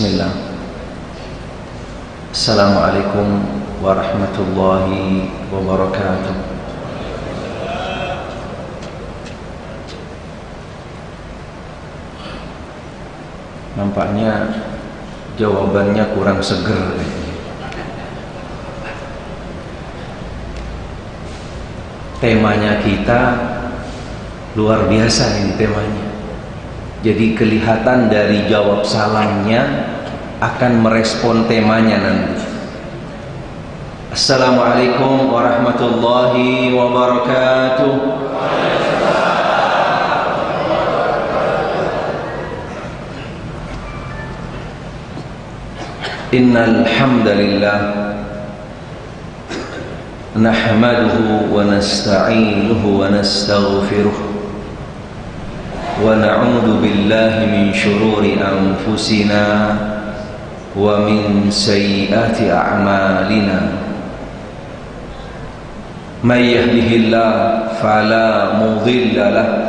Bismillah. Assalamualaikum warahmatullahi wabarakatuh. Nampaknya jawabannya kurang seger. Temanya kita luar biasa ini temanya. Jadi kelihatan dari jawab salamnya akan merespon temanya nanti. Assalamualaikum warahmatullahi wabarakatuh. Innal hamdalillah nahmaduhu wa nasta'inuhu wa nastaghfiruh wa na'udzu billahi min shururi anfusina wa min sayyiati a'malina. May yahdihillahu fala mudilla lahu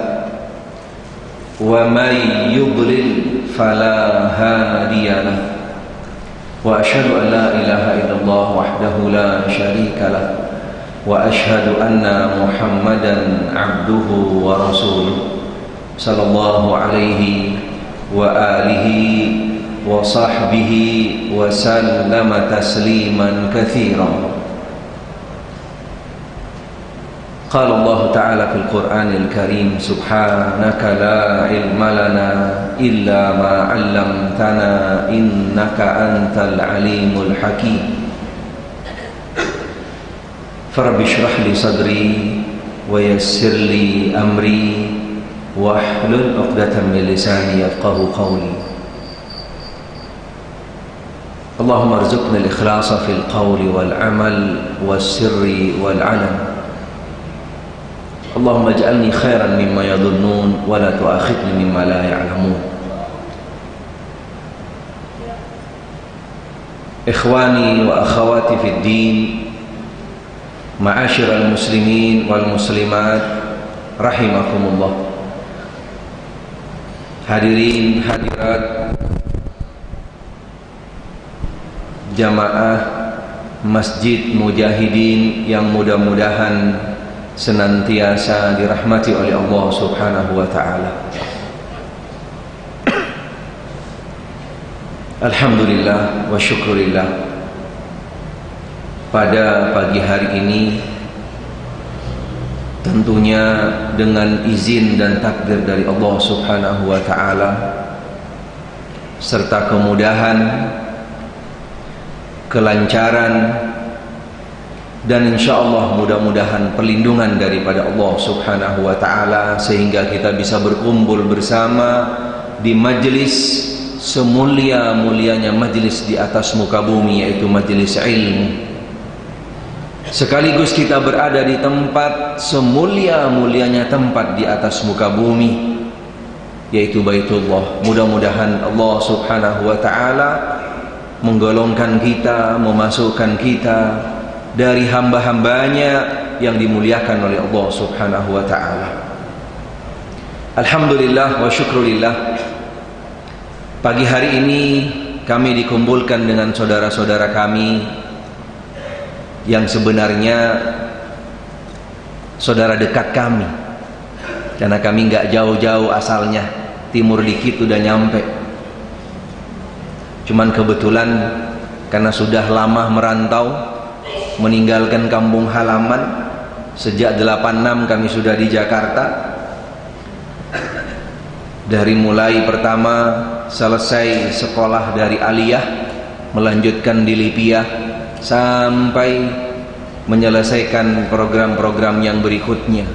wa may yudlil fala hadiya lahu. Wa asyhadu an la ilaha illallah wahdahu la syarika lahu wa asyhadu anna Muhammadan abduhu wa rasuluh sallallahu alaihi wa alihi wa sahbihi wa sallama tasliman katsiran. Qala Allah Ta'ala fil Qur'anil Karim, subhanaka la ilma lana illa ma 'allamtana innaka antal alimul hakim. Farabbi shrah li sadri wa yassir li amri wahlul 'uqdatam min lisani yafqahu qawli. Allahumma arzuqna al-ikhlasa fil qawli wal 'amal was sirri wal 'alam. Allahumma ij'alni khairan mimma yadhunnun wa la tu'akhidni mimma la ya'lamun. Ikhwani wa akhawati fid din, ma'asyiral muslimin wal muslimat rahimakumullah. Hadirin hadirat jamaah Masjid Mujahidin yang mudah-mudahan senantiasa dirahmati oleh Allah Subhanahu wa ta'ala. Alhamdulillah wa syukurillah, pada pagi hari ini tentunya dengan izin dan takdir dari Allah Subhanahu wa ta'ala serta kemudahan, kelancaran, dan insyaallah mudah-mudahan perlindungan daripada Allah Subhanahu wa ta'ala sehingga kita bisa berkumpul bersama di majelis semulia-mulianya majelis di atas muka bumi, yaitu majelis ilmu. Sekaligus kita berada di tempat semulia-mulianya tempat di atas muka bumi, yaitu Baitullah. Mudah-mudahan Allah Subhanahu wa ta'ala menggolongkan kita, memasukkan kita dari hamba-hambanya yang dimuliakan oleh Allah Subhanahu wa ta'ala. Alhamdulillah wa syukurillah, pagi hari ini kami dikumpulkan dengan saudara-saudara kami yang sebenarnya saudara dekat kami, karena kami nggak jauh-jauh asalnya, timur dikit udah nyampe. Cuman kebetulan karena sudah lama merantau, meninggalkan kampung halaman, sejak 86 kami sudah di Jakarta. Dari mulai pertama selesai sekolah dari aliyah, melanjutkan di Lipia, sampai menyelesaikan program-program yang berikutnya.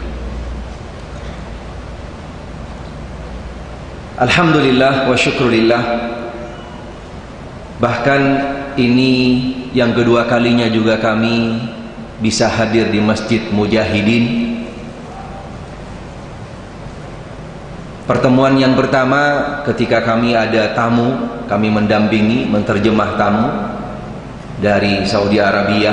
Alhamdulillah wa syukurillah, bahkan ini yang kedua kalinya juga kami bisa hadir di Masjid Mujahidin. Pertemuan yang pertama ketika kami ada tamu, kami mendampingi, menterjemah tamu dari Saudi Arabia,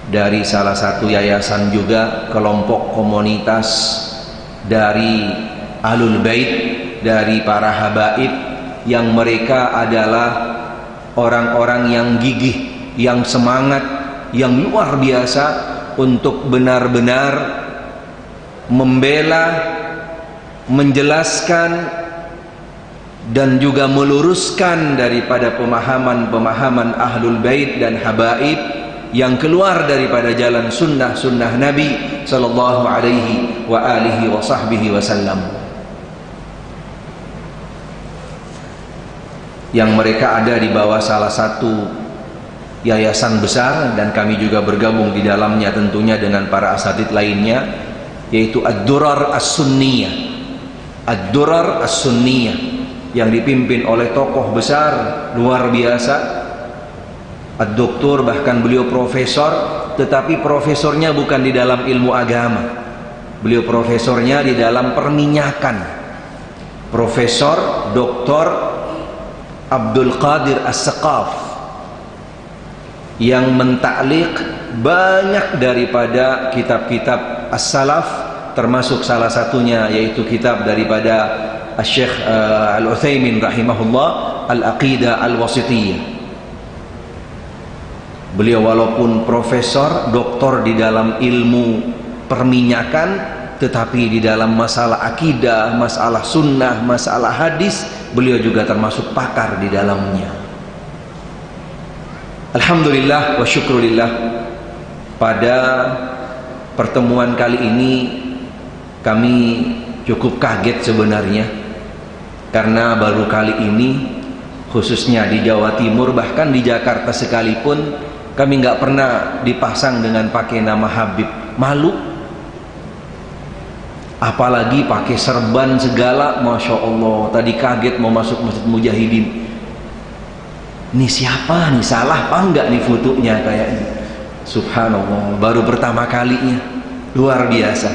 dari salah satu yayasan juga, kelompok komunitas dari Ahlul Bait, dari para habaib yang mereka adalah orang-orang yang gigih, yang semangat, yang luar biasa untuk benar-benar membela, menjelaskan dan juga meluruskan daripada pemahaman-pemahaman Ahlul Bait dan Habaib yang keluar daripada jalan sunnah Nabi sallallahu alaihi wa alihi wa sahbihi wasallam, yang mereka ada di bawah salah satu yayasan besar dan kami juga bergabung di dalamnya tentunya dengan para asatidz lainnya, yaitu Ad-Durar As-Sunniyah. Ad-Durar As-Sunniyah yang dipimpin oleh tokoh besar luar biasa, Ad-Doktor, bahkan beliau profesor, tetapi profesornya bukan di dalam ilmu agama, beliau profesornya di dalam perminyakan. Profesor Dr. Abdul Qadir As-Saqaf yang mentaklik banyak daripada kitab-kitab as-salaf, termasuk salah satunya yaitu kitab daripada Syekh Al-Utsaimin rahimahullah, Al-Aqidah Al-Wasithiyah. Beliau walaupun profesor, doktor di dalam ilmu perminyakan, tetapi di dalam masalah akidah, masalah sunnah, masalah hadis, beliau juga termasuk pakar di dalamnya. Alhamdulillah wa syukurillah, pada pertemuan kali ini kami cukup kaget sebenarnya, karena baru kali ini, khususnya di Jawa Timur, bahkan di Jakarta sekalipun, kami nggak pernah dipasang dengan pakai nama Habib. Malu, apalagi pakai serban segala. Masya Allah, tadi kaget mau masuk Masjid Mujahidin, ini siapa nih, salah apa enggak nih fotonya kayaknya. Subhanallah, baru pertama kalinya, luar biasa.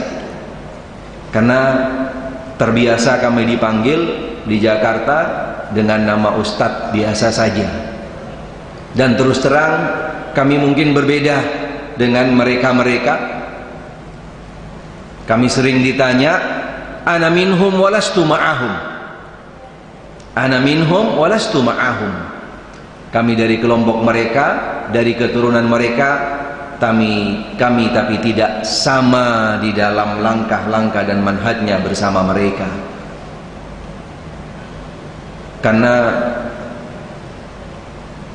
Karena terbiasa kami dipanggil di Jakarta dengan nama Ustadz biasa saja, dan terus terang kami mungkin berbeda dengan mereka-mereka. Kami sering ditanya, ana minhum walastu ma'ahum, ana minhum walastu ma'ahum. Kami dari kelompok mereka, dari keturunan mereka, kami tapi tidak sama di dalam langkah-langkah dan manhajnya bersama mereka. Karena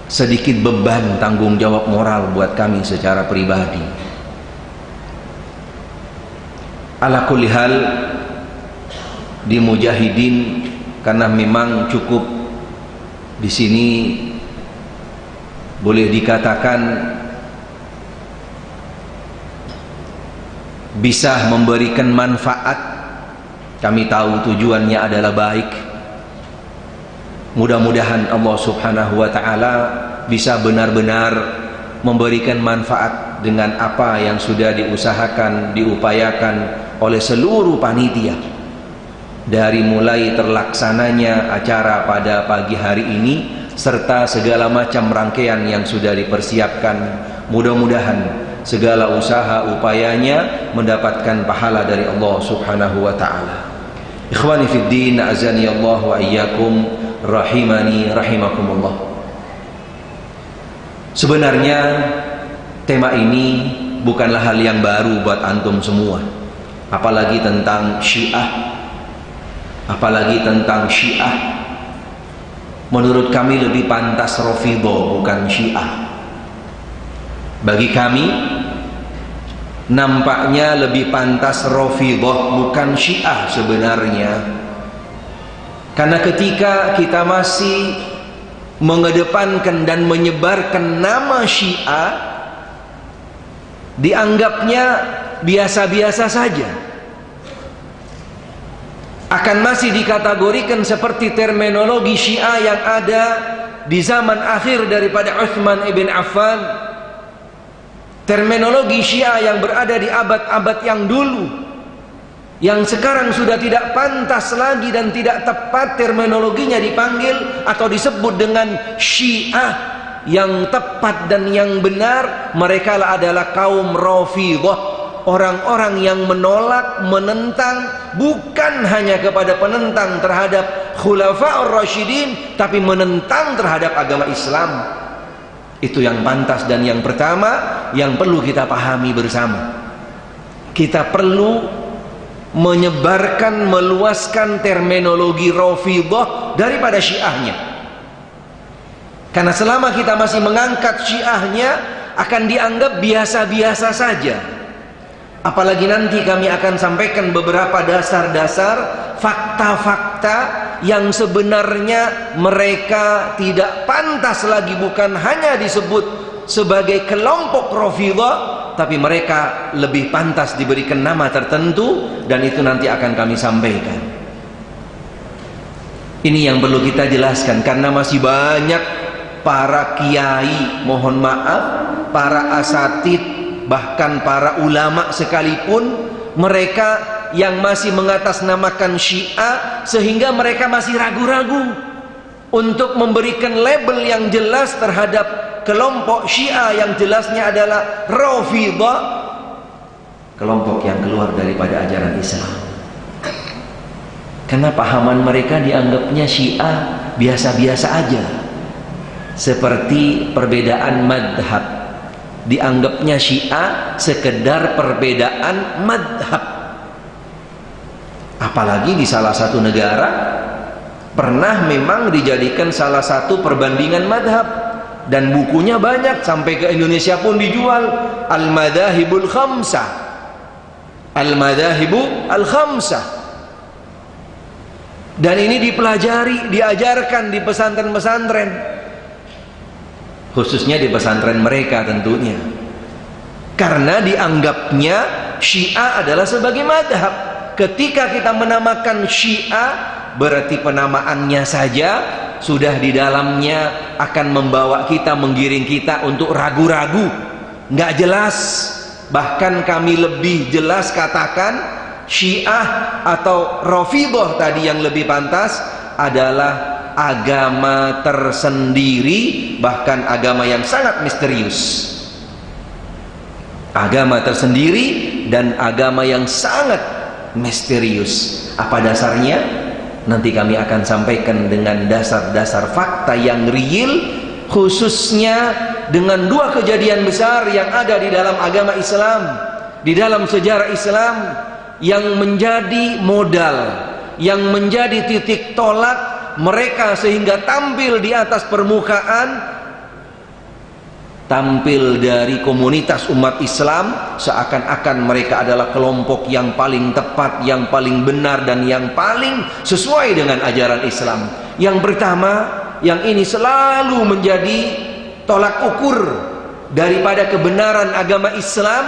sedikit beban tanggung jawab moral buat kami secara pribadi. Ala kulli hal, di Mujahidin, karena memang cukup di sini boleh dikatakan bisa memberikan manfaat. Kami tahu tujuannya adalah baik. Mudah-mudahan Allah Subhanahu wa ta'ala bisa benar-benar memberikan manfaat dengan apa yang sudah diusahakan, diupayakan oleh seluruh panitia, dari mulai terlaksananya acara pada pagi hari ini serta segala macam rangkaian yang sudah dipersiapkan. Mudah-mudahan segala usaha upayanya mendapatkan pahala dari Allah Subhanahu wa ta'ala. Ikhwani fid din, azani Allah wa iyyakum, rahimani rahimakumullah. Sebenarnya tema ini bukanlah hal yang baru buat antum semua, apalagi tentang Syiah. Menurut kami lebih pantas Rafidhah, bukan Syiah. Bagi kami nampaknya lebih pantas Rafidhah, bukan Syiah sebenarnya. Karena ketika kita masih mengedepankan dan menyebarkan nama Syiah, dianggapnya biasa-biasa saja, akan masih dikategorikan seperti terminologi Syiah yang ada di zaman akhir daripada Utsman ibn Affan, terminologi Syiah yang berada di abad-abad yang dulu, yang sekarang sudah tidak pantas lagi dan tidak tepat terminologinya dipanggil atau disebut dengan Syiah. Yang tepat dan yang benar, mereka adalah kaum Rafidhah, orang-orang yang menolak, menentang, bukan hanya kepada penentang terhadap Khulafa'ur Rasyidin, tapi menentang terhadap agama Islam. Itu yang pantas dan yang pertama yang perlu kita pahami bersama. Kita perlu menyebarkan, meluaskan terminologi Rafidhah daripada Syiahnya. Karena selama kita masih mengangkat Syiahnya, akan dianggap biasa-biasa saja. Apalagi nanti kami akan sampaikan beberapa dasar-dasar fakta-fakta yang sebenarnya mereka tidak pantas lagi, bukan hanya disebut sebagai kelompok Rafidhah, tapi mereka lebih pantas diberikan nama tertentu, dan itu nanti akan kami sampaikan. Ini yang perlu kita jelaskan, karena masih banyak para kiai, mohon maaf, para asatid, bahkan para ulama sekalipun, mereka yang masih mengatasnamakan Syiah, sehingga mereka masih ragu-ragu untuk memberikan label yang jelas terhadap kelompok Syiah yang jelasnya adalah Rafidhah, kelompok yang keluar daripada ajaran Islam. Karena pahaman mereka dianggapnya Syiah biasa-biasa aja, seperti perbedaan madhab. Dianggapnya Syiah sekedar perbedaan madhab. Apalagi di salah satu negara pernah memang dijadikan salah satu perbandingan madhab, dan bukunya banyak, sampai ke Indonesia pun dijual. Al-Madahibul Khamsah, Al-Madahibul Khamsah. Dan ini dipelajari, diajarkan di pesantren-pesantren, khususnya di pesantren mereka tentunya, karena dianggapnya Syiah adalah sebagai madhab. Ketika kita menamakan Syiah, berarti penamaannya saja sudah di dalamnya akan membawa kita, menggiring kita untuk ragu-ragu, nggak jelas. Bahkan kami lebih jelas katakan Syiah atau Rafidhah tadi yang lebih pantas adalah agama tersendiri, bahkan agama yang sangat misterius. Agama tersendiri dan agama yang sangat misterius. Apa dasarnya? Nanti kami akan sampaikan dengan dasar-dasar fakta yang real, khususnya dengan dua kejadian besar yang ada di dalam agama Islam, di dalam sejarah Islam, yang menjadi modal, yang menjadi titik tolak mereka sehingga tampil di atas permukaan, tampil dari komunitas umat Islam seakan-akan mereka adalah kelompok yang paling tepat, yang paling benar, dan yang paling sesuai dengan ajaran Islam. Yang pertama, yang ini selalu menjadi tolak ukur daripada kebenaran agama Islam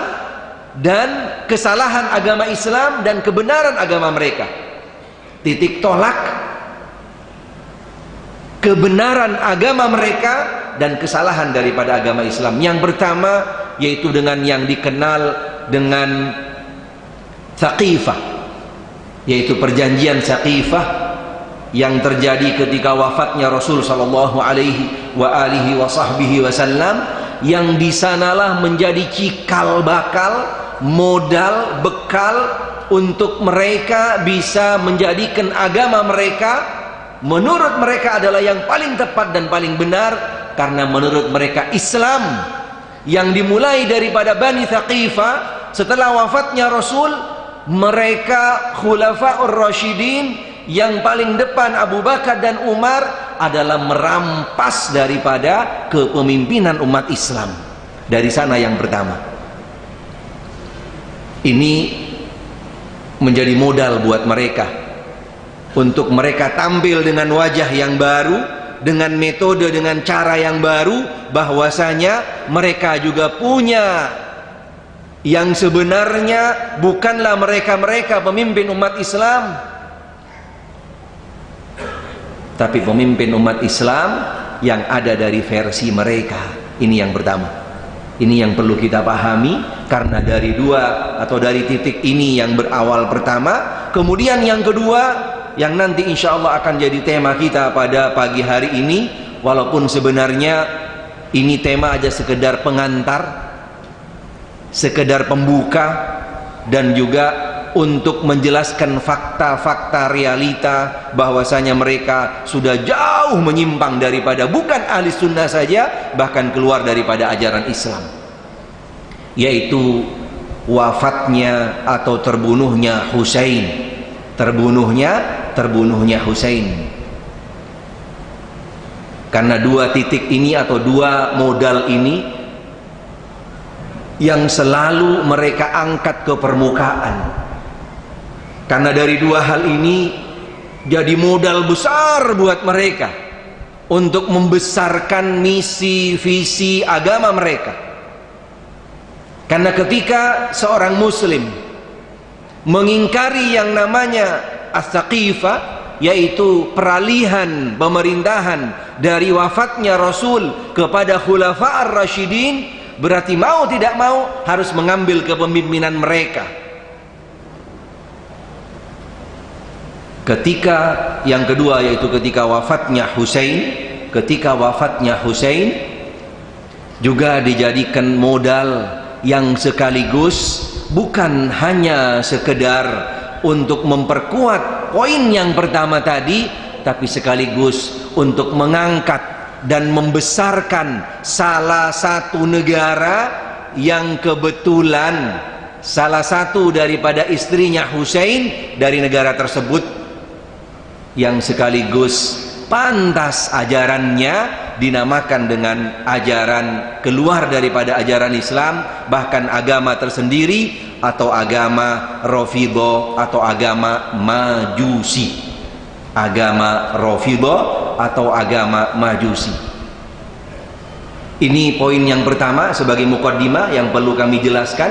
dan kesalahan agama Islam dan kebenaran agama mereka. Titik tolak kebenaran agama mereka dan kesalahan daripada agama Islam. Yang pertama yaitu dengan yang dikenal dengan Tsaqifah, yaitu perjanjian Tsaqifah yang terjadi ketika wafatnya Rasul sallallahu alaihi wasallam, yang disanalah menjadi cikal bakal, modal, bekal untuk mereka bisa menjadikan agama mereka menurut mereka adalah yang paling tepat dan paling benar, karena menurut mereka Islam yang dimulai daripada Bani Tsaqifah setelah wafatnya Rasul, mereka Khulafa'ur Rasyidin yang paling depan Abu Bakar dan Umar adalah merampas daripada kepemimpinan umat Islam. Dari sana yang pertama. Ini menjadi modal buat mereka untuk mereka tampil dengan wajah yang baru, dengan metode, dengan cara yang baru, bahwasanya mereka juga punya yang sebenarnya bukanlah mereka-mereka pemimpin umat Islam, tapi pemimpin umat Islam yang ada dari versi mereka. Ini yang pertama. Ini yang perlu kita pahami, karena dari dua atau dari titik ini yang berawal pertama. Kemudian yang kedua, yang nanti insya Allah akan jadi tema kita pada pagi hari ini, walaupun sebenarnya ini tema aja sekedar pengantar, sekedar pembuka, dan juga untuk menjelaskan fakta-fakta realita bahwasanya mereka sudah jauh menyimpang daripada bukan ahli sunnah saja, bahkan keluar daripada ajaran Islam, yaitu wafatnya atau terbunuhnya Husain. Terbunuhnya Husain. Karena dua titik ini atau dua modal ini yang selalu mereka angkat ke permukaan. Karena dari dua hal ini jadi modal besar buat mereka untuk membesarkan misi visi agama mereka. Karena ketika seorang muslim mengingkari yang namanya as-saqifah, yaitu peralihan pemerintahan dari wafatnya Rasul kepada Khulafa ar-Rasyidin, berarti mau tidak mau harus mengambil kepemimpinan mereka. Ketika yang kedua, yaitu ketika wafatnya Husain juga dijadikan modal yang sekaligus bukan hanya sekedar untuk memperkuat poin yang pertama tadi, tapi sekaligus untuk mengangkat dan membesarkan salah satu negara yang kebetulan salah satu daripada istrinya Husain dari negara tersebut, yang sekaligus pantas ajarannya dinamakan dengan ajaran keluar daripada ajaran Islam, bahkan agama tersendiri, atau agama Rafidhah atau agama Majusi. Ini poin yang pertama sebagai mukaddimah yang perlu kami jelaskan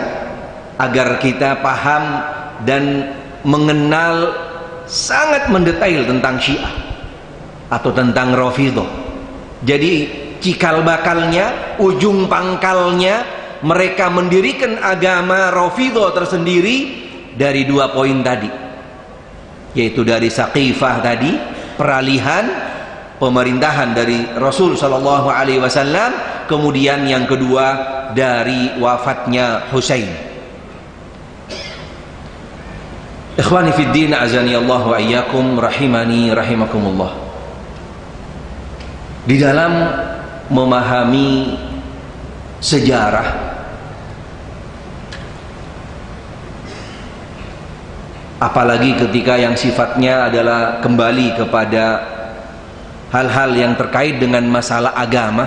agar kita paham dan mengenal sangat mendetail tentang Syiah atau tentang Rafidhah. Jadi cikal bakalnya, ujung pangkalnya mereka mendirikan agama Rafidhah tersendiri dari dua poin tadi, yaitu dari Saqifah tadi, peralihan pemerintahan dari Rasul sallallahu alaihi wasallam, kemudian yang kedua dari wafatnya Husain. Ikhwani fid din, azani Allah wa iyyakum, rahimani rahimakumullah. Di dalam memahami sejarah, apalagi ketika yang sifatnya adalah kembali kepada hal-hal yang terkait dengan masalah agama,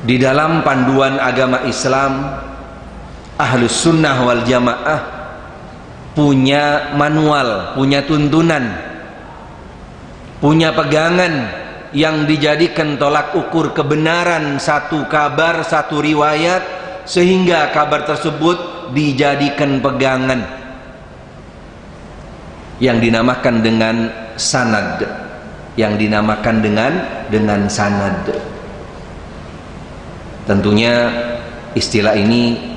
di dalam panduan agama Islam, Ahlus Sunnah wal Jamaah punya manual, punya tuntunan, punya pegangan yang dijadikan tolak ukur kebenaran satu kabar, satu riwayat, sehingga kabar tersebut dijadikan pegangan yang dinamakan dengan sanad, sanad. Tentunya istilah ini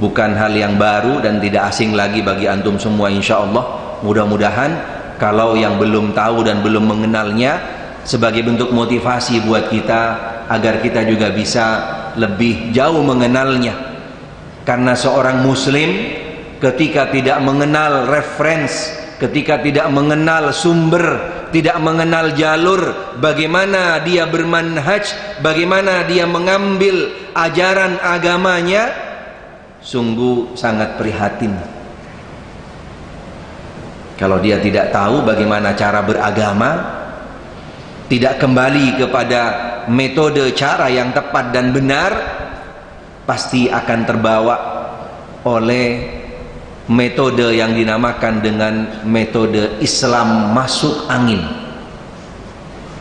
bukan hal yang baru dan tidak asing lagi bagi antum semua, insyaallah. Mudah-mudahan kalau yang belum tahu dan belum mengenalnya, sebagai bentuk motivasi buat kita agar kita juga bisa lebih jauh mengenalnya. Karena seorang muslim ketika tidak mengenal reference, ketika tidak mengenal sumber, tidak mengenal jalur bagaimana dia bermanhaj, bagaimana dia mengambil ajaran agamanya, sungguh sangat prihatin. Kalau dia tidak tahu bagaimana cara beragama, tidak kembali kepada metode cara yang tepat dan benar, pasti akan terbawa oleh metode yang dinamakan dengan metode Islam masuk angin.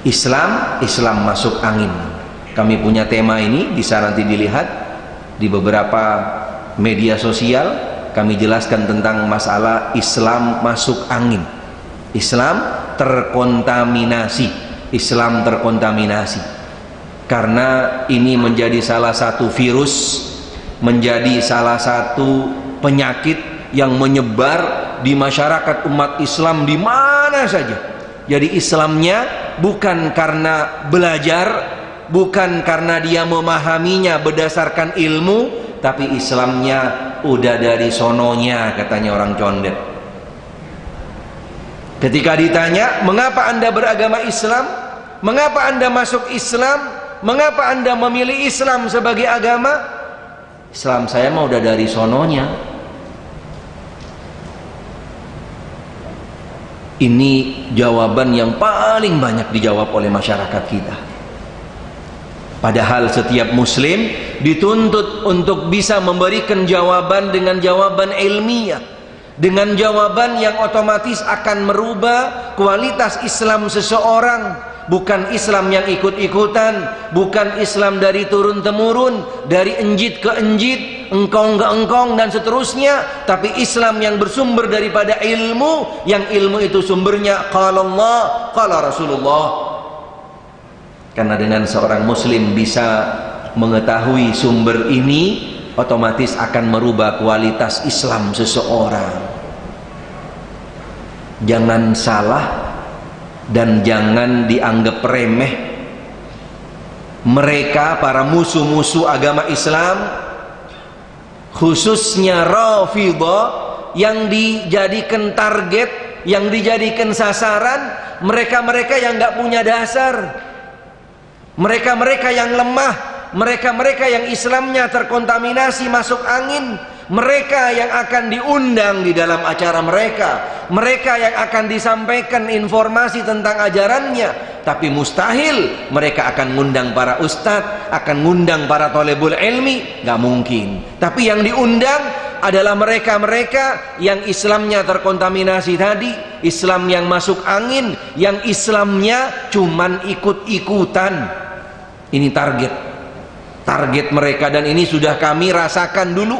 Islam masuk angin. Kami punya tema ini, bisa nanti dilihat di beberapa media sosial. Kami jelaskan tentang masalah Islam masuk angin, Islam terkontaminasi, karena ini menjadi salah satu virus, menjadi salah satu penyakit yang menyebar di masyarakat umat Islam di mana saja. Jadi Islamnya bukan karena belajar, bukan karena dia memahaminya berdasarkan ilmu, tapi Islamnya udah dari sononya, katanya orang condet. Ketika ditanya, mengapa Anda beragama Islam? Mengapa Anda masuk Islam? Mengapa Anda memilih Islam sebagai agama? Islam saya mah udah dari sononya. Ini jawaban yang paling banyak dijawab oleh masyarakat kita. Padahal setiap muslim dituntut untuk bisa memberikan jawaban dengan jawaban ilmiah, dengan jawaban yang otomatis akan merubah kualitas Islam seseorang. Bukan Islam yang ikut-ikutan, bukan Islam dari turun-temurun, dari enjit ke enjit, engkong ke engkong dan seterusnya, tapi Islam yang bersumber daripada ilmu, yang ilmu itu sumbernya qala Allah, qala Rasulullah. Karena dengan seorang muslim bisa mengetahui sumber ini, otomatis akan merubah kualitas Islam seseorang. Jangan salah dan jangan dianggap remeh. Mereka para musuh-musuh agama Islam, khususnya Rafidhah, yang dijadikan target, yang dijadikan sasaran, mereka-mereka yang nggak punya dasar, mereka-mereka yang lemah, mereka-mereka yang Islamnya terkontaminasi masuk angin, mereka yang akan diundang di dalam acara mereka yang akan disampaikan informasi tentang ajarannya, tapi mustahil mereka akan ngundang para ustadz, akan ngundang para thalibul ilmi, nggak mungkin. Tapi yang diundang adalah mereka-mereka yang Islamnya terkontaminasi tadi, Islam yang masuk angin, yang Islamnya cuman ikut-ikutan. Ini target mereka, dan ini sudah kami rasakan dulu.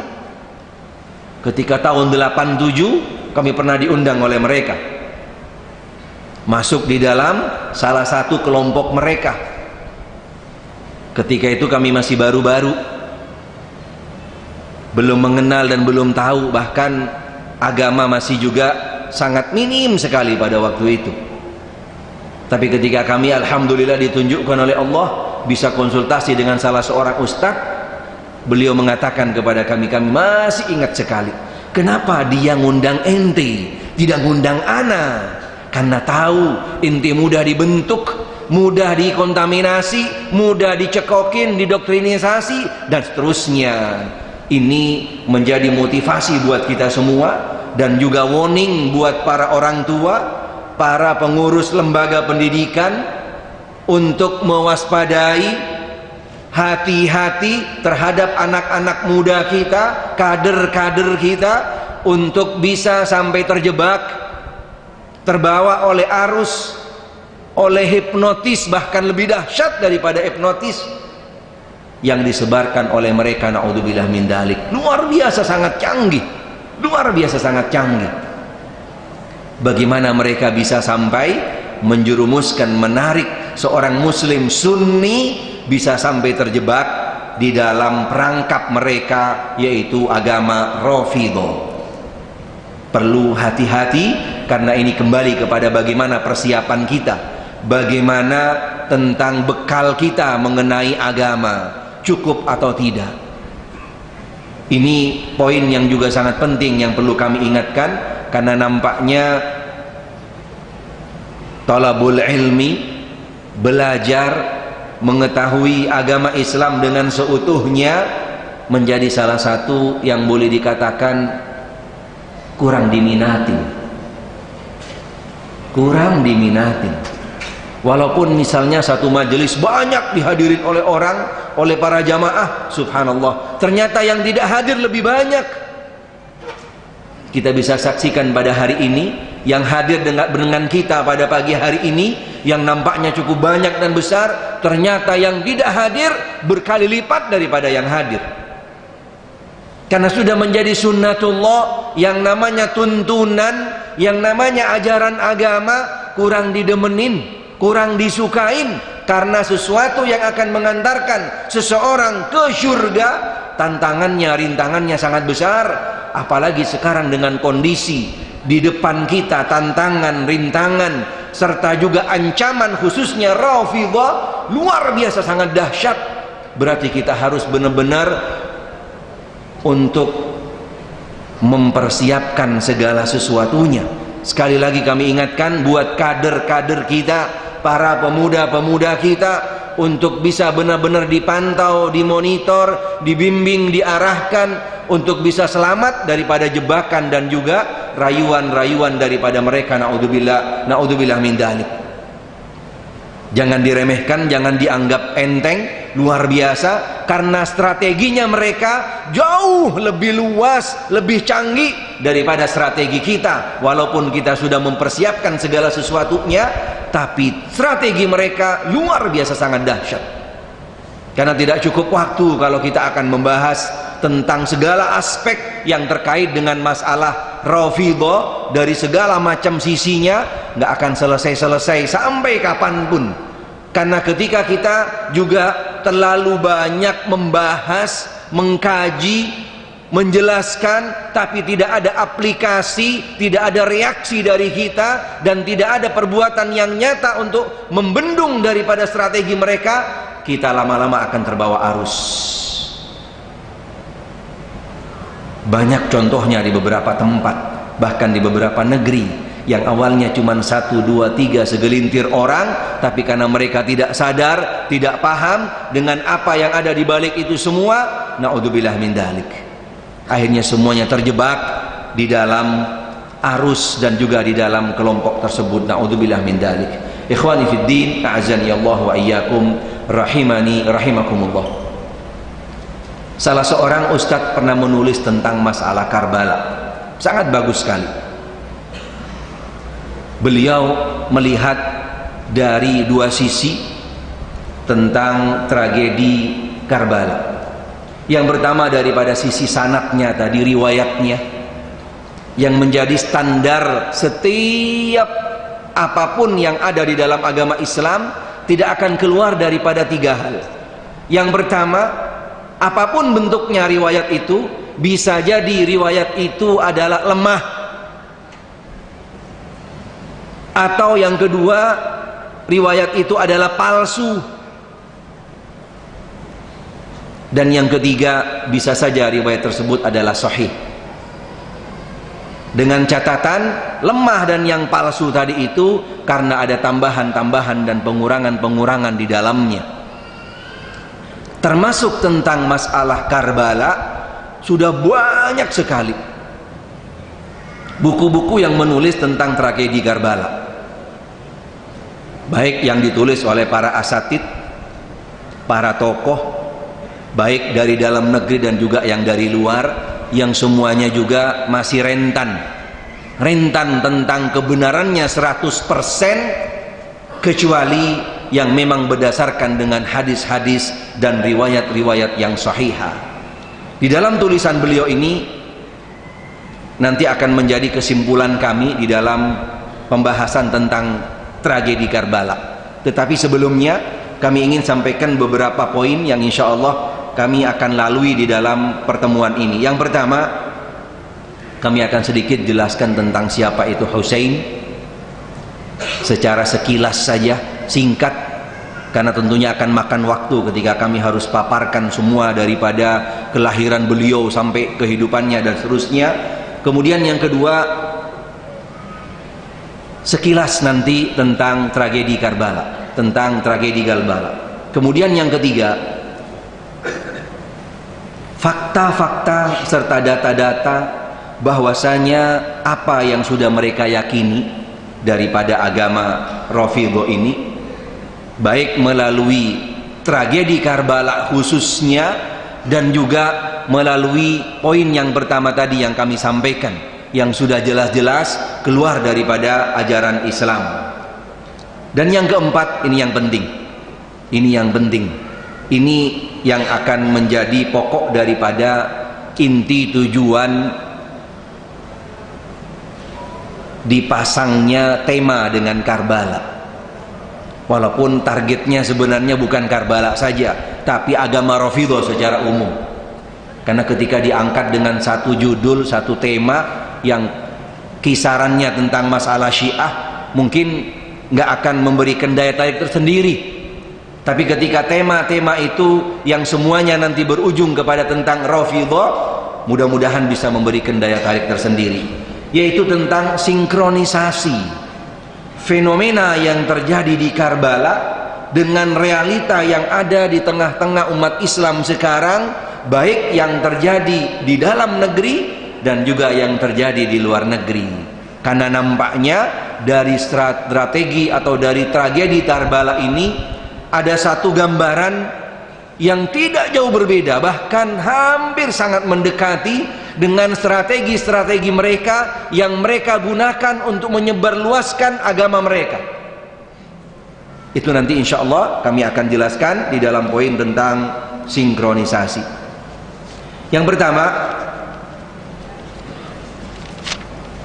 Ketika tahun 87 kami pernah diundang oleh mereka masuk di dalam salah satu kelompok mereka. Ketika itu kami masih baru-baru, belum mengenal dan belum tahu, bahkan agama masih juga sangat minim sekali pada waktu itu. Tapi ketika kami alhamdulillah ditunjukkan oleh Allah bisa konsultasi dengan salah seorang ustadz, beliau mengatakan kepada kami masih ingat sekali, kenapa dia ngundang ente, tidak ngundang ana? Karena tahu ente mudah dibentuk, mudah dikontaminasi, mudah dicekokin, didoktrinisasi dan seterusnya. Ini menjadi motivasi buat kita semua dan juga warning buat para orang tua, para pengurus lembaga pendidikan untuk mewaspadai, hati-hati terhadap anak-anak muda kita, kader-kader kita, untuk bisa sampai terjebak, terbawa oleh arus, oleh hipnotis, bahkan lebih dahsyat daripada hipnotis yang disebarkan oleh mereka. Naudzubillah min dzalik. Luar biasa sangat canggih, luar biasa sangat canggih. Bagaimana mereka bisa sampai menjerumuskan, menarik seorang muslim sunni bisa sampai terjebak di dalam perangkap mereka, yaitu agama Rafidhah. Perlu hati-hati, karena ini kembali kepada bagaimana persiapan kita, bagaimana tentang bekal kita mengenai agama, cukup atau tidak. Ini poin yang juga sangat penting yang perlu kami ingatkan, karena nampaknya talabul ilmi, belajar mengetahui agama Islam dengan seutuhnya, menjadi salah satu yang boleh dikatakan kurang diminatin. Walaupun misalnya satu majelis banyak dihadirin oleh orang, oleh para jamaah, subhanallah, ternyata yang tidak hadir lebih banyak. Kita bisa saksikan pada hari ini, yang hadir dengan kita pada pagi hari ini, yang nampaknya cukup banyak dan besar, ternyata yang tidak hadir berkali lipat daripada yang hadir. Karena sudah menjadi sunnatullah, yang namanya tuntunan, yang namanya ajaran agama kurang didemenin, kurang disukain, karena sesuatu yang akan mengantarkan seseorang ke surga, tantangannya, rintangannya sangat besar. Apalagi sekarang dengan kondisi di depan kita, tantangan, rintangan, serta juga ancaman khususnya Rafidhah luar biasa sangat dahsyat. Berarti kita harus benar-benar untuk mempersiapkan segala sesuatunya. Sekali lagi kami ingatkan buat kader-kader kita, para pemuda-pemuda kita, untuk bisa benar-benar dipantau, dimonitor, dibimbing, diarahkan untuk bisa selamat daripada jebakan dan juga rayuan-rayuan daripada mereka. Naudzubillah, naudzubillah min dzalik. Jangan diremehkan, jangan dianggap enteng, luar biasa, karena strateginya mereka jauh lebih luas, lebih canggih daripada strategi kita. Walaupun kita sudah mempersiapkan segala sesuatunya, tapi strategi mereka luar biasa sangat dahsyat. Karena tidak cukup waktu kalau kita akan membahas tentang segala aspek yang terkait dengan masalah Rafidhah dari segala macam sisinya, nggak akan selesai-selesai sampai kapanpun. Karena ketika kita juga terlalu banyak membahas, mengkaji, menjelaskan, tapi tidak ada aplikasi, tidak ada reaksi dari kita, dan tidak ada perbuatan yang nyata untuk membendung daripada strategi mereka, kita lama-lama akan terbawa arus. Banyak contohnya di beberapa tempat, bahkan di beberapa negeri, yang awalnya cuma 1, 2, 3 segelintir orang, tapi karena mereka tidak sadar, tidak paham dengan apa yang ada di balik itu semua, naudzubillah min dzalik, akhirnya semuanya terjebak di dalam arus dan juga di dalam kelompok tersebut. Naudzubillah min dzalik. Ikhwani fid din, a'azani Allah wa iyyakum, rahimani rahimakumullah. Salah seorang ustadz pernah menulis tentang masalah Karbala, sangat bagus sekali. Beliau melihat dari dua sisi tentang tragedi Karbala. Yang pertama daripada sisi sanadnya tadi, riwayatnya, yang menjadi standar setiap apapun yang ada di dalam agama Islam, tidak akan keluar daripada 3 hal. Yang pertama, apapun bentuknya riwayat itu, bisa jadi riwayat itu adalah lemah, atau yang kedua, riwayat itu adalah palsu, dan yang ketiga, bisa saja riwayat tersebut adalah sahih. Dengan catatan, lemah dan yang palsu tadi itu karena ada tambahan-tambahan dan pengurangan-pengurangan di dalamnya. Termasuk tentang masalah Karbala, sudah banyak sekali buku-buku yang menulis tentang tragedi Karbala, baik yang ditulis oleh para asatid, para tokoh, baik dari dalam negeri dan juga yang dari luar, yang semuanya juga masih rentan tentang kebenarannya 100%, kecuali yang memang berdasarkan dengan hadis-hadis dan riwayat-riwayat yang sahihah. Di dalam tulisan beliau ini nanti akan menjadi kesimpulan kami di dalam pembahasan tentang tragedi Karbala. Tetapi sebelumnya kami ingin sampaikan beberapa poin yang insya Allah kami akan lalui di dalam pertemuan ini. Yang pertama, kami akan sedikit jelaskan tentang siapa itu Husain secara sekilas saja, singkat, karena tentunya akan makan waktu ketika kami harus paparkan semua daripada kelahiran beliau sampai kehidupannya dan seterusnya. Kemudian yang kedua, sekilas nanti tentang tragedi Karbala, Kemudian yang ketiga, fakta-fakta serta data-data bahwasanya apa yang sudah mereka yakini daripada agama Rafidhah ini, baik melalui tragedi Karbala khususnya dan juga melalui poin yang pertama tadi yang kami sampaikan, yang sudah jelas-jelas keluar daripada ajaran Islam. Dan yang keempat, ini yang penting, ini yang akan menjadi pokok daripada inti tujuan dipasangnya tema dengan Karbala. Walaupun targetnya sebenarnya bukan Karbala saja, tapi agama Rafidhah secara umum. Karena ketika diangkat dengan satu judul, satu tema yang kisarannya tentang masalah Syiah, mungkin nggak akan memberikan daya tarik tersendiri. Tapi ketika tema-tema itu yang semuanya nanti berujung kepada tentang Rafidhah, mudah-mudahan bisa memberikan daya tarik tersendiri, yaitu tentang sinkronisasi fenomena yang terjadi di Karbala dengan realita yang ada di tengah-tengah umat Islam sekarang, baik yang terjadi di dalam negeri dan juga yang terjadi di luar negeri. Karena nampaknya dari strategi atau dari tragedi Karbala ini ada satu gambaran yang tidak jauh berbeda, bahkan hampir sangat mendekati dengan strategi-strategi mereka yang mereka gunakan untuk menyebarluaskan agama mereka. Itu nanti insya Allah kami akan jelaskan di dalam poin tentang sinkronisasi. Yang pertama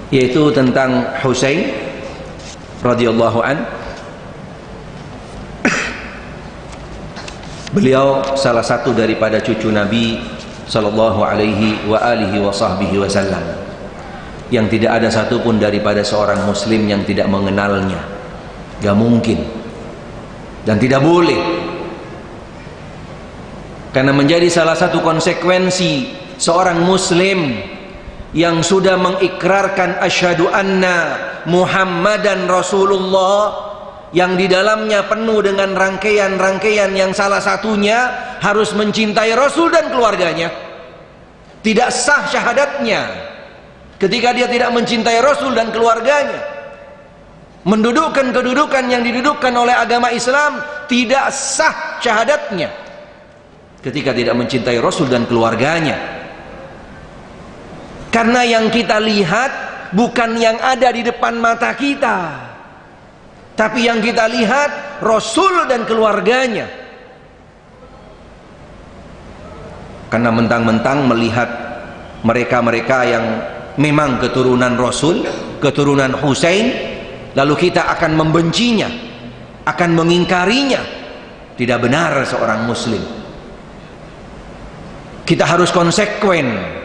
yaitu tentang Husain radhiyallahu an. Beliau salah satu daripada cucu Nabi sallallahu alaihi wa alihi wa sahbihi wasallam, yang tidak ada satupun daripada seorang muslim yang tidak mengenalnya. Gak mungkin dan tidak boleh, karena menjadi salah satu konsekuensi seorang muslim yang sudah mengikrarkan asyhadu anna Muhammadan Rasulullah, yang di dalamnya penuh dengan rangkaian-rangkaian yang salah satunya harus mencintai Rasul dan keluarganya. Tidak sah syahadatnya ketika dia tidak mencintai Rasul dan keluarganya. Mendudukkan kedudukan yang didudukkan oleh agama Islam, tidak sah syahadatnya ketika tidak mencintai Rasul dan keluarganya. Karena yang kita lihat bukan yang ada di depan mata kita, tapi yang kita lihat Rasul dan keluarganya. Karena mentang-mentang melihat mereka-mereka yang memang keturunan Rasul, keturunan Husain, lalu kita akan membencinya, akan mengingkarinya. Tidak benar seorang muslim. Kita harus konsekuen.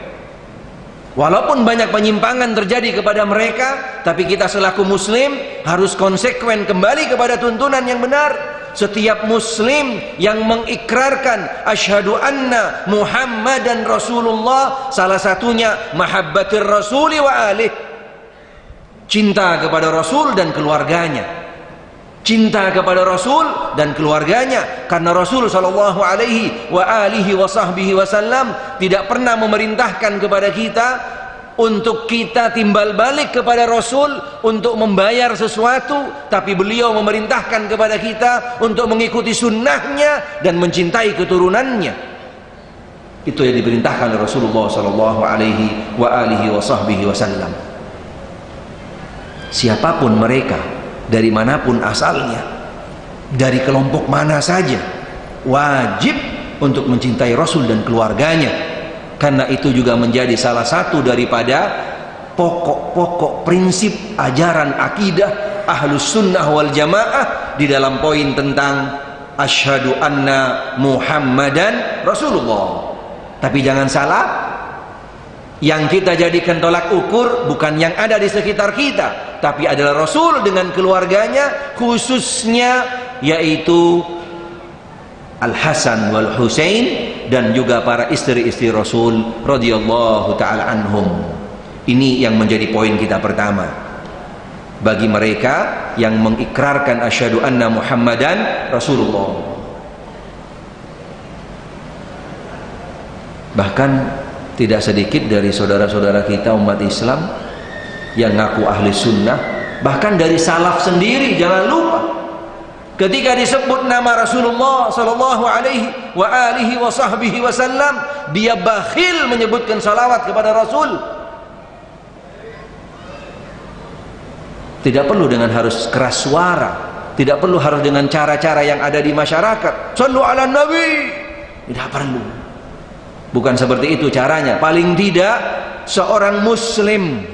Walaupun banyak penyimpangan terjadi kepada mereka, tapi kita selaku muslim harus konsekuen kembali kepada tuntunan yang benar. Setiap muslim yang mengikrarkan asyhadu anna Muhammadan Rasulullah, salah satunya mahabbatir rasuli wa alih, cinta kepada Rasul dan keluarganya. Cinta kepada Rasul dan keluarganya, karena Rasul sallallahu alaihi wa alihi wa sahbihi wasallam tidak pernah memerintahkan kepada kita untuk kita timbal balik kepada Rasul untuk membayar sesuatu, tapi beliau memerintahkan kepada kita untuk mengikuti sunnahnya dan mencintai keturunannya. Itu yang diperintahkan oleh Rasulullah sallallahu alaihi wa alihi wa sahbihi wasallam. Siapapun mereka, dari manapun asalnya, dari kelompok mana saja, wajib untuk mencintai Rasul dan keluarganya, karena itu juga menjadi salah satu daripada pokok-pokok prinsip ajaran akidah Ahlus Sunnah wal Jamaah di dalam poin tentang asyhadu anna Muhammadan Rasulullah. Tapi jangan salah, yang kita jadikan tolak ukur bukan yang ada di sekitar kita, tapi adalah Rasul dengan keluarganya, khususnya yaitu Al-Hasan wal Husain dan juga para istri-istri Rasul radhiyallahu taala anhum. Ini yang menjadi poin kita pertama. Bagi mereka yang mengikrarkan asyhadu anna Muhammadan Rasulullah. Bahkan tidak sedikit dari saudara-saudara kita umat Islam yang ngaku ahli sunnah, bahkan dari salaf sendiri, jangan lupa, ketika disebut nama Rasulullah sallallahu alaihi wa alihi wa sahbihi wasallam, dia bakhil menyebutkan salawat kepada Rasul. Tidak perlu dengan harus keras suara, tidak perlu harus dengan cara-cara yang ada di masyarakat, sallu ala nabi, tidak perlu. Bukan seperti itu caranya. Paling tidak seorang muslim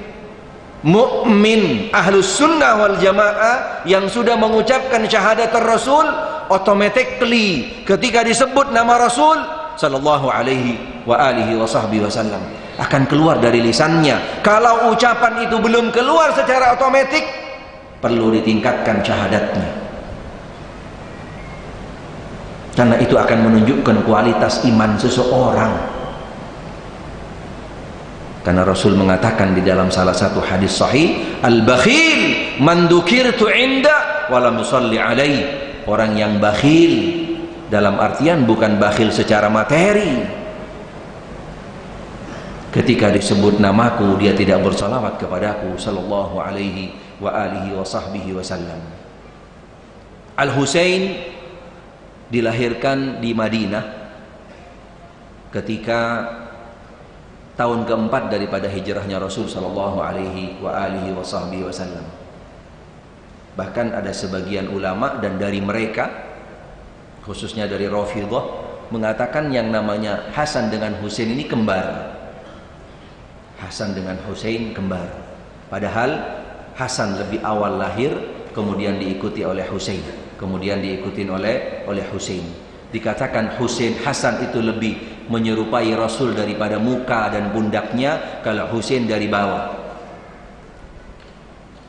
mukmin Ahlus Sunnah wal Jamaah yang sudah mengucapkan syahadat Rasul, automatically ketika disebut nama Rasul sallallahu alaihi wa alihi wa sahbihi wasallam akan keluar dari lisannya. Kalau ucapan itu belum keluar secara otomatis, perlu ditingkatkan syahadatnya, karena itu akan menunjukkan kualitas iman seseorang. Karena Rasul mengatakan di dalam salah satu hadis sahih, al-bakhil man dzukirtu inda wa lam yusalli alaihi. Orang yang bakhil dalam artian bukan bakhil secara materi. Ketika disebut namaku dia tidak bersalawat kepadaku sallallahu alaihi wa alihi wa sahbihi wasallam. Al-Husain dilahirkan di Madinah ketika tahun keempat daripada hijrahnya Rasul sallallahu alaihi wa alihi wa sahbihi wasallam. Bahkan ada sebagian ulama dan dari mereka, khususnya dari Rafidhah, mengatakan yang namanya Hasan dengan Husain ini kembar. Hasan dengan Husain kembar. Padahal Hasan lebih awal lahir, kemudian diikuti oleh Husain, kemudian diikuti oleh Husain. Dikatakan Hasan itu lebih menyerupai Rasul daripada muka dan pundaknya, kalau Husain dari bawah.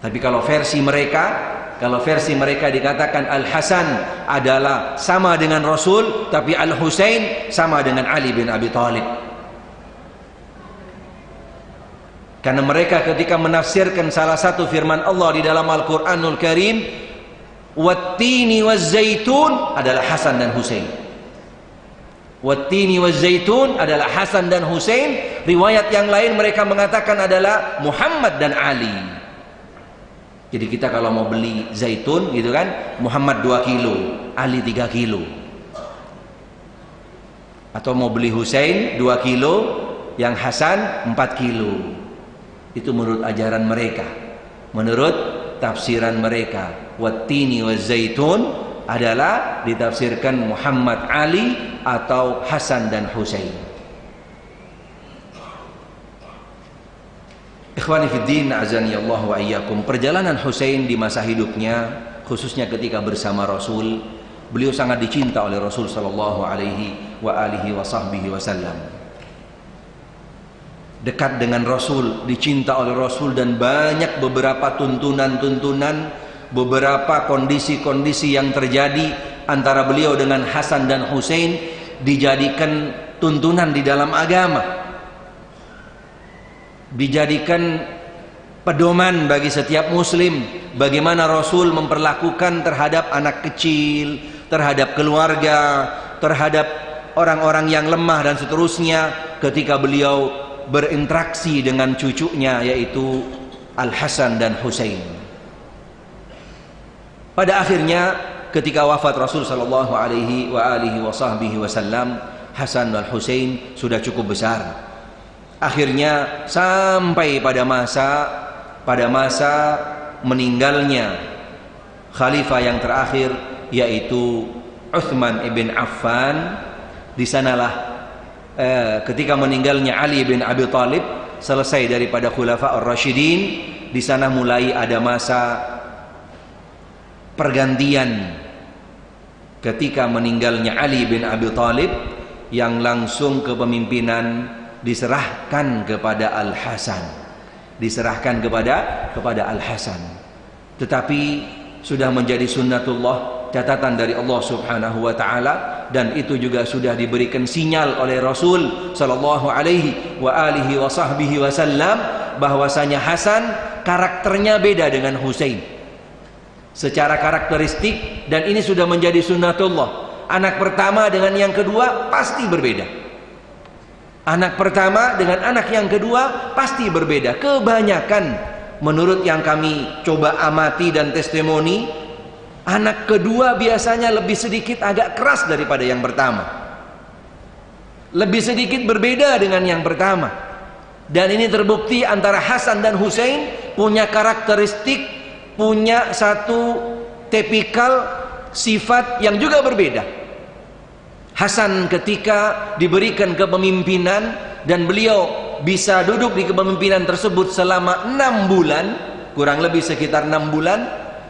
Tapi kalau versi mereka dikatakan Al-Hasan adalah sama dengan Rasul, tapi Al-Husain sama dengan Ali bin Abi Thalib. Karena mereka ketika menafsirkan salah satu firman Allah di dalam Al-Qur'anul Karim, wattini wazzaitun adalah Hasan dan Husain. Wattini wazzaitun adalah Hasan dan Husain. Riwayat yang lain mereka mengatakan adalah Muhammad dan Ali. Jadi kita kalau mau beli zaitun gitu kan, Muhammad 2 kilo, Ali 3 kilo. Atau mau beli Husain 2 kilo, yang Hasan 4 kilo. Itu menurut ajaran mereka, menurut tafsiran mereka. Wattini wazzaitun adalah ditafsirkan Muhammad Ali atau Hasan dan Husain. Ikhwani fiddin, azani Allah wa iyyakum. Perjalanan Husain di masa hidupnya, khususnya ketika bersama Rasul, beliau sangat dicinta oleh Rasul sallallahu alaihi wa alihi wa sahbihi wasallam. Dekat dengan Rasul, dicinta oleh Rasul, dan banyak beberapa tuntunan-tuntunan, beberapa kondisi-kondisi yang terjadi antara beliau dengan Hasan dan Husain dijadikan tuntunan di dalam agama, dijadikan pedoman bagi setiap muslim bagaimana Rasul memperlakukan terhadap anak kecil, terhadap keluarga, terhadap orang-orang yang lemah dan seterusnya ketika beliau berinteraksi dengan cucunya yaitu Al-Hasan dan Husain. Pada akhirnya ketika wafat Rasul sallallahu alaihi wa alihi wasallam, Hasan dan Husain sudah cukup besar. Akhirnya sampai pada masa meninggalnya khalifah yang terakhir yaitu Utsman ibn Affan. Di sanalah ketika meninggalnya Ali bin Abi Thalib, selesai daripada Khulafa ar-Rasyidin, di sana mulai ada masa pergantian. Ketika meninggalnya Ali bin Abi Thalib, yang langsung kepemimpinan diserahkan kepada Al-Hasan, diserahkan kepada Al-Hasan. Tetapi sudah menjadi sunnatullah, catatan dari Allah Subhanahu wa taala, dan itu juga sudah diberikan sinyal oleh Rasul sallallahu alaihi wa alihi wa sahbihi wasallam bahwasanya Hasan karakternya beda dengan Husain secara karakteristik, dan ini sudah menjadi sunnatullah. Anak pertama dengan yang kedua pasti berbeda. Anak pertama dengan anak yang kedua pasti berbeda. Kebanyakan menurut yang kami coba amati dan testimoni, anak kedua biasanya lebih sedikit agak keras daripada yang pertama, lebih sedikit berbeda dengan yang pertama. Dan ini terbukti antara Hasan dan Husain punya karakteristik, punya satu tipikal sifat yang juga berbeda. Hasan ketika diberikan kepemimpinan dan beliau bisa duduk di kepemimpinan tersebut selama 6 bulan, kurang lebih sekitar 6 bulan,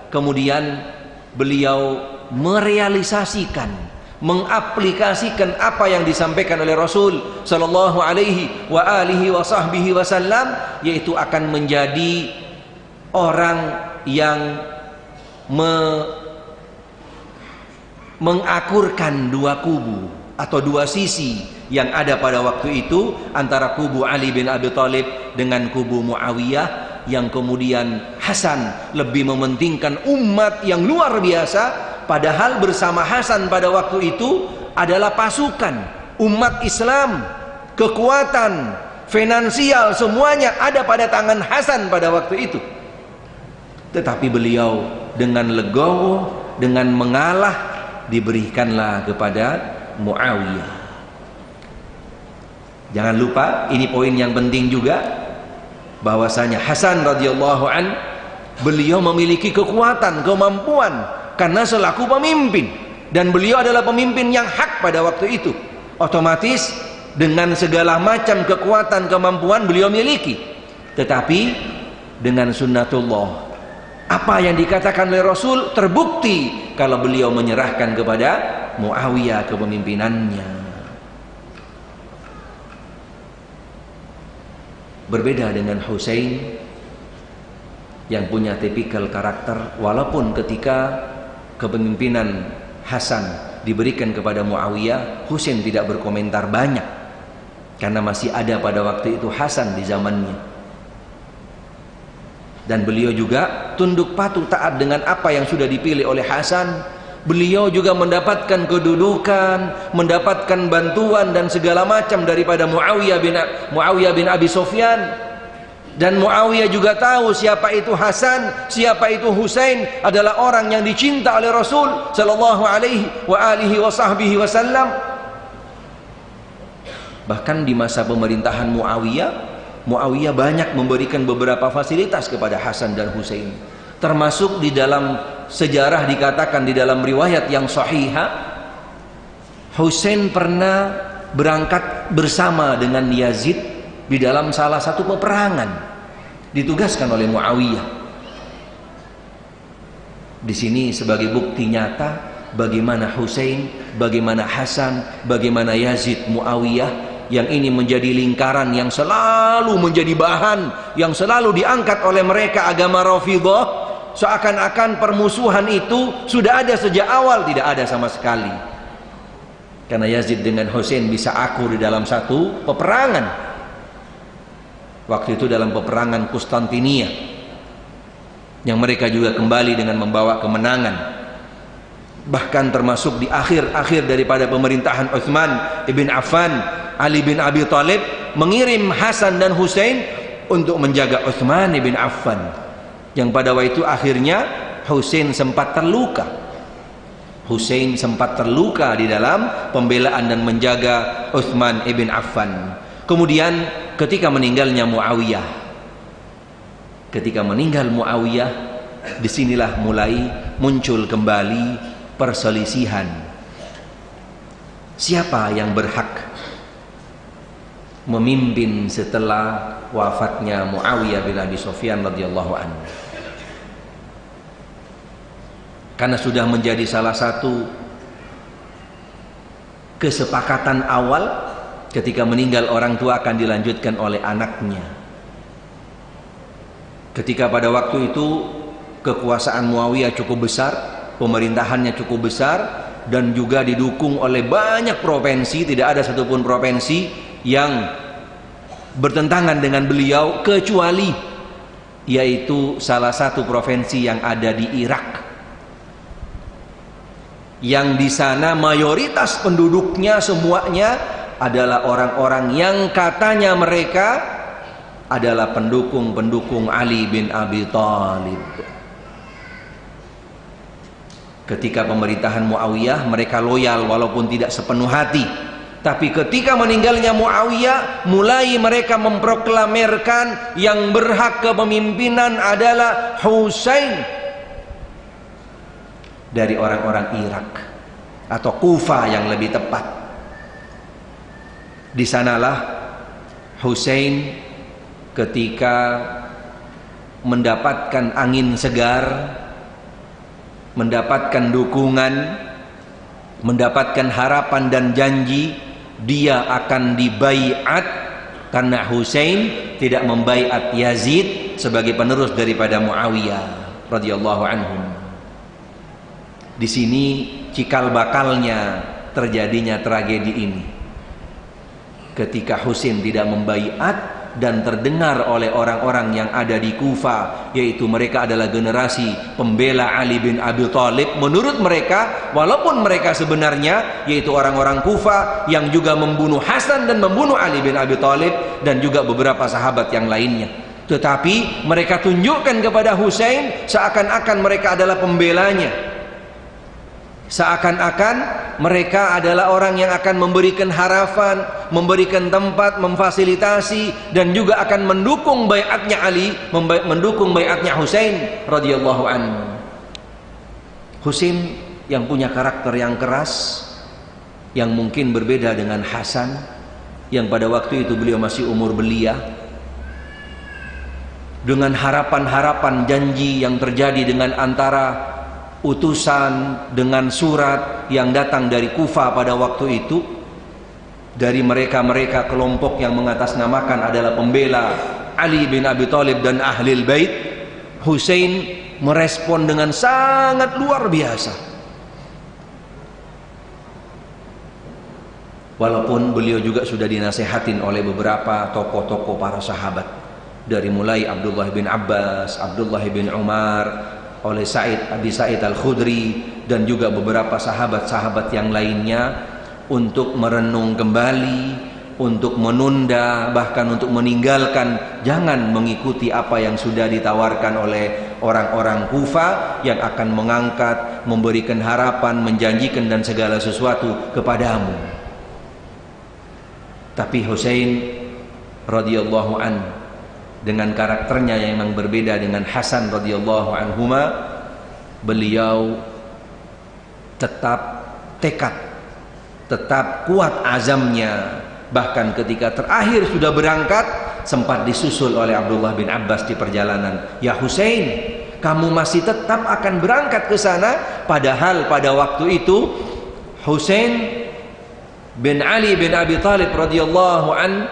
kemudian beliau merealisasikan, mengaplikasikan apa yang disampaikan oleh Rasul sallallahu alaihi wa alihi wa sahbihi wasallam, yaitu akan menjadi orang yang mengakurkan dua kubu, atau dua sisi yang ada pada waktu itu antara kubu Ali bin Abi Thalib dengan kubu Muawiyah, yang kemudian Hasan lebih mementingkan umat yang luar biasa, padahal bersama Hasan pada waktu itu adalah pasukan umat Islam, kekuatan finansial semuanya ada pada tangan Hasan pada waktu itu. Tetapi beliau dengan legowo, dengan mengalah, diberikanlah kepada Muawiyah. Jangan lupa, ini poin yang penting juga, bahwasanya Hasan radhiyallahu an, beliau memiliki kekuatan, kemampuan karena selaku pemimpin, dan beliau adalah pemimpin yang hak pada waktu itu. Otomatis dengan segala macam kekuatan, kemampuan beliau miliki. Tetapi dengan sunnatullah, apa yang dikatakan oleh Rasul terbukti kalau beliau menyerahkan kepada Muawiyah kepemimpinannya. Berbeda dengan Husain yang punya tipikal karakter, walaupun ketika kepemimpinan Hasan diberikan kepada Muawiyah, Husain tidak berkomentar banyak karena masih ada pada waktu itu Hasan di zamannya, dan beliau juga tunduk patuh taat dengan apa yang sudah dipilih oleh Hasan. Beliau juga mendapatkan kedudukan, mendapatkan bantuan dan segala macam daripada Muawiyah bin Abi Sufyan. Dan Muawiyah juga tahu siapa itu Hasan, siapa itu Husain, adalah orang yang dicinta oleh Rasul sallallahu alaihi wasallam. Bahkan di masa pemerintahan Muawiyah banyak memberikan beberapa fasilitas kepada Hasan dan Husain. Termasuk di dalam sejarah dikatakan, di dalam riwayat yang sahihah, Husain pernah berangkat bersama dengan Yazid di dalam salah satu peperangan, ditugaskan oleh Muawiyah. Di sini sebagai bukti nyata bagaimana Husain, bagaimana Hasan, bagaimana Yazid, Muawiyah, yang ini menjadi lingkaran yang selalu menjadi bahan, yang selalu diangkat oleh mereka agama Rafidhah. Seakan-akan permusuhan itu sudah ada sejak awal, tidak ada sama sekali. Karena Yazid dengan Husain bisa akur di dalam satu peperangan. Waktu itu dalam peperangan Konstantinia, yang mereka juga kembali dengan membawa kemenangan. Bahkan termasuk di akhir-akhir daripada pemerintahan Utsman ibn Affan, Ali bin Abi Thalib mengirim Hasan dan Husain untuk menjaga Utsman ibn Affan, yang pada waktu itu akhirnya Husain sempat terluka. Husain sempat terluka di dalam pembelaan dan menjaga Utsman ibn Affan. Kemudian ketika meninggalnya Muawiyah, disinilah mulai muncul kembali perselisihan. Siapa yang berhak memimpin setelah wafatnya Muawiyah bin Abi Sufyan radhiyallahu anhu? Karena sudah menjadi salah satu kesepakatan awal, ketika meninggal orang tua akan dilanjutkan oleh anaknya. Ketika pada waktu itu kekuasaan Muawiyah cukup besar, pemerintahannya cukup besar, dan juga didukung oleh banyak provinsi, tidak ada satupun provinsi yang bertentangan dengan beliau, kecuali yaitu salah satu provinsi yang ada di Irak, yang di sana mayoritas penduduknya semuanya adalah orang-orang yang katanya mereka adalah pendukung Ali bin Abi Thalib. Ketika pemerintahan Muawiyah mereka loyal walaupun tidak sepenuh hati, tapi ketika meninggalnya Muawiyah mulai mereka memproklamirkan yang berhak kepemimpinan adalah Husain dari orang-orang Irak atau Kufa yang lebih tepat. Di sanalah Husain ketika mendapatkan angin segar, mendapatkan dukungan, mendapatkan harapan dan janji dia akan dibaiat, karena Husain tidak membaiat Yazid sebagai penerus daripada Muawiyah radhiyallahu anhum. Di sini cikal bakalnya terjadinya tragedi ini. Ketika Husain tidak membaiat dan terdengar oleh orang-orang yang ada di Kufa, yaitu mereka adalah generasi pembela Ali bin Abi Thalib. Menurut mereka, walaupun mereka sebenarnya yaitu orang-orang Kufa yang juga membunuh Hasan dan membunuh Ali bin Abi Thalib dan juga beberapa sahabat yang lainnya, tetapi mereka tunjukkan kepada Husain seakan-akan mereka adalah pembelanya, seakan-akan mereka adalah orang yang akan memberikan harapan, memberikan tempat, memfasilitasi, dan juga akan mendukung baiatnya Ali, mendukung baiatnya Husain radhiyallahu anhu. Husain yang punya karakter yang keras, yang mungkin berbeda dengan Hasan, yang pada waktu itu beliau masih umur belia, dengan harapan-harapan janji yang terjadi dengan antara utusan dengan surat yang datang dari Kufa pada waktu itu, dari mereka-mereka kelompok yang mengatasnamakan adalah pembela Ali bin Abi Thalib dan Ahlul Bait. Husain merespon dengan sangat luar biasa, walaupun beliau juga sudah dinasehatin oleh beberapa tokoh-tokoh para sahabat, dari mulai Abdullah bin Abbas, Abdullah bin Umar, oleh Abi Sa'id Al-Khudri, dan juga beberapa sahabat-sahabat yang lainnya, untuk merenung kembali, untuk menunda, bahkan untuk meninggalkan, jangan mengikuti apa yang sudah ditawarkan oleh orang-orang Kufa yang akan mengangkat, memberikan harapan, menjanjikan dan segala sesuatu kepadamu. Tapi Husain radhiyallahu anhu dengan karakternya yang memang berbeda dengan Hasan radhiyallahu anhuma, beliau tetap tekad, tetap kuat azamnya. Bahkan ketika terakhir sudah berangkat, sempat disusul oleh Abdullah bin Abbas di perjalanan, "Ya Husain, kamu masih tetap akan berangkat ke sana?" Padahal pada waktu itu Husain bin Ali bin Abi Thalib radhiyallahu anhu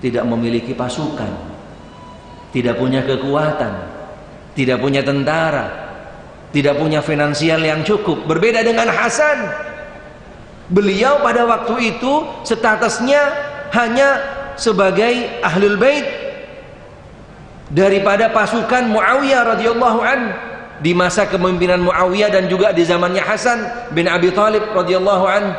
tidak memiliki pasukan, tidak punya kekuatan, tidak punya tentara, tidak punya finansial yang cukup. Berbeda dengan Hasan, beliau pada waktu itu statusnya hanya sebagai Ahlul Bait daripada pasukan Muawiyah radhiyallahu anhu di masa kepemimpinan Muawiyah dan juga di zamannya Hasan bin Abi Thalib radhiyallahu anhu.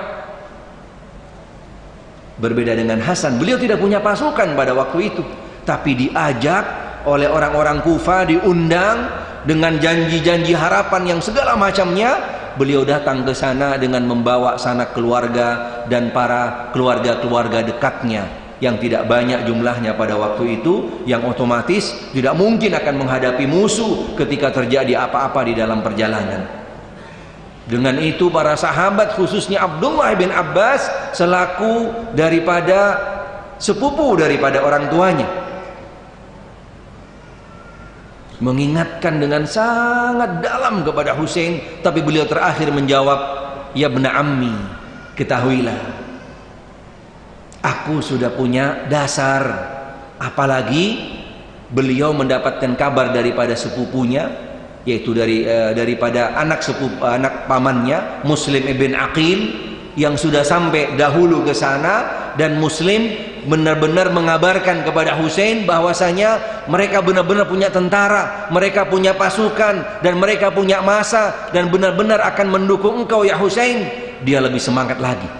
Berbeda dengan Hasan, beliau tidak punya pasukan pada waktu itu, tapi diajak oleh orang-orang Kufa, diundang dengan janji-janji harapan yang segala macamnya. Beliau datang ke sana dengan membawa sanak keluarga dan para keluarga-keluarga dekatnya yang tidak banyak jumlahnya pada waktu itu, yang otomatis tidak mungkin akan menghadapi musuh ketika terjadi apa-apa di dalam perjalanan. Dengan itu para sahabat, khususnya Abdullah bin Abbas selaku daripada sepupu daripada orang tuanya, mengingatkan dengan sangat dalam kepada Husain. Tapi beliau terakhir menjawab, "Ya bna ammi, ketahuilah, aku sudah punya dasar." Apalagi beliau mendapatkan kabar daripada sepupunya, yaitu daripada anak pamannya Muslim ibn Aqil, yang sudah sampai dahulu ke sana, dan Muslim benar-benar mengabarkan kepada Husain bahwasanya mereka benar-benar punya tentara, mereka punya pasukan, dan mereka punya massa, dan benar-benar akan mendukung engkau ya Husain. Dia lebih semangat lagi.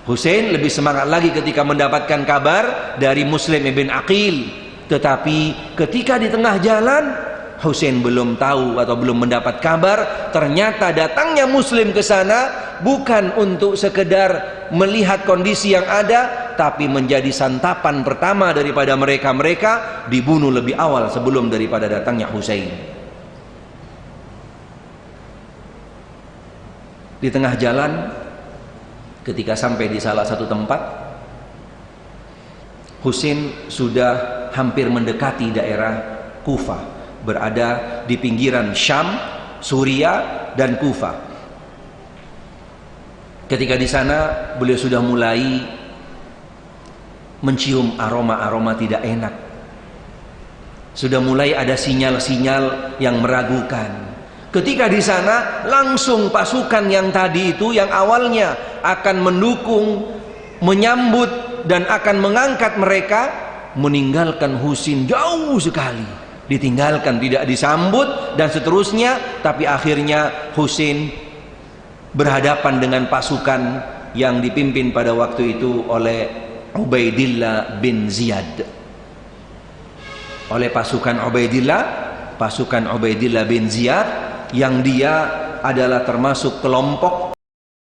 Husain lebih semangat lagi ketika mendapatkan kabar dari Muslim ibn Aqil. Tetapi ketika di tengah jalan, Husain belum tahu atau belum mendapat kabar, ternyata datangnya Muslim ke sana bukan untuk sekedar melihat kondisi yang ada, tapi menjadi santapan pertama daripada mereka dibunuh lebih awal sebelum daripada datangnya Husain. Di tengah jalan, ketika sampai di salah satu tempat, Husain sudah hampir mendekati daerah Kufa, berada di pinggiran Syam, Suriah, dan Kufa. Ketika di sana beliau sudah mulai mencium aroma-aroma tidak enak. Sudah mulai ada sinyal-sinyal yang meragukan. Ketika di sana langsung pasukan yang tadi itu, yang awalnya akan mendukung, menyambut dan akan mengangkat mereka, meninggalkan Husin jauh sekali, ditinggalkan, tidak disambut dan seterusnya. Tapi akhirnya Husin berhadapan dengan pasukan yang dipimpin pada waktu itu oleh Ubaidillah bin Ziyad. Oleh pasukan Ubaidillah bin Ziyad, yang dia adalah termasuk kelompok